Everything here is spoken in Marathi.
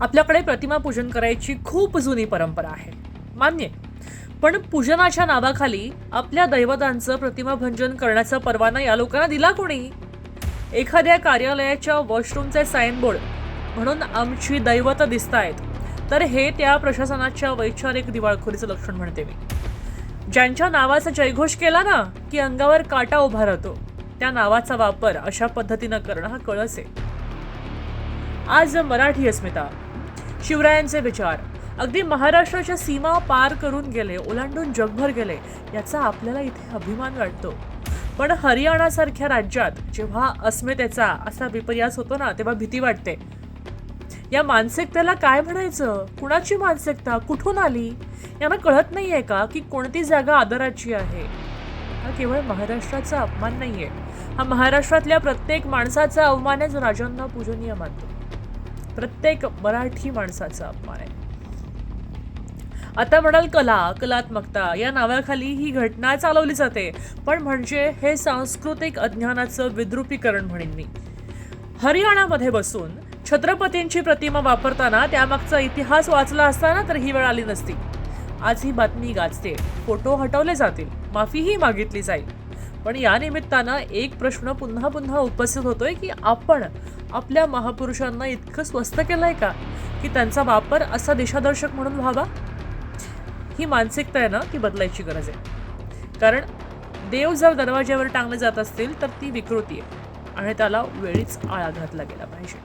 आपल्याकडे प्रतिमा पूजन करायची खूप जुनी परंपरा आहे, मान्य आहे. पण पूजनाच्या नावाखाली आपल्या दैवतांचं प्रतिमा भंजन करण्याचा परवाना या लोकांना दिला कोणी? एखाद्या कार्यालयाच्या वॉशरूमचे साईनबोर्ड म्हणून आमची दैवत दिसतायत, तर हे त्या प्रशासनाच्या वैचारिक दिवाळखोरीचं लक्षण म्हणते मी. ज्यांच्या नावाचा जयघोष केला ना की अंगावर काटा उभा राहतो, त्या नावाचा वापर अशा पद्धतीनं करणं हा कळस आहे. आज मराठी अस्मिता, शिवरायांचे विचार अगदी महाराष्ट्राच्या सीमा पार करून गेले, ओलांडून जगभर गेले, याचा आपल्याला इथे अभिमान वाटतो. पण हरियाणासारख्या राज्यात जेव्हा अस्मितेचा असा विपर्यास होतो ना, तेव्हा भीती वाटते. या मानसिकतेला काय म्हणायचं? कुणाची मानसिकता, कुठून आली? यांना कळत नाहीये का की कोणती जागा आदराची आहे? हा केवळ महाराष्ट्राचा अपमान नाहीये, हा महाराष्ट्रातल्या प्रत्येक माणसाचा अवमान आहे जो राजांना पूजनीय मानतो. प्रत्येक मराठी माणसाचा अपमान आहे. आता म्हणाल कलात्मकता या नावाखाली ही घटना चालवली जाते, पण म्हणजे हे सांस्कृतिक अज्ञानाचं विद्रुपीकरण म्हणेन मी. हरियाणामध्ये बसून छत्रपतींची प्रतिमा वापरताना त्यामागचा इतिहास वाचला असताना तर ही वेळ आली नसती. आज ही बातमी गाजते, फोटो हटवले जातील, माफीही मागितली जाईल. पण या निमित्तानं एक प्रश्न पुन्हा पुन्हा उपस्थित होतोय की आपण आपल्या महापुरुषांना इतकं स्वस्त केलंय का की त्यांचा वापर असा दिशादर्शक म्हणून व्हावा? ही मानसिकता आहे ना, ती बदलायची गरज आहे. कारण देव जर दरवाज्यावर टांगले जात असतील तर ती विकृती आहे आणि त्याला वेळीच आळा घातला गेला पाहिजे.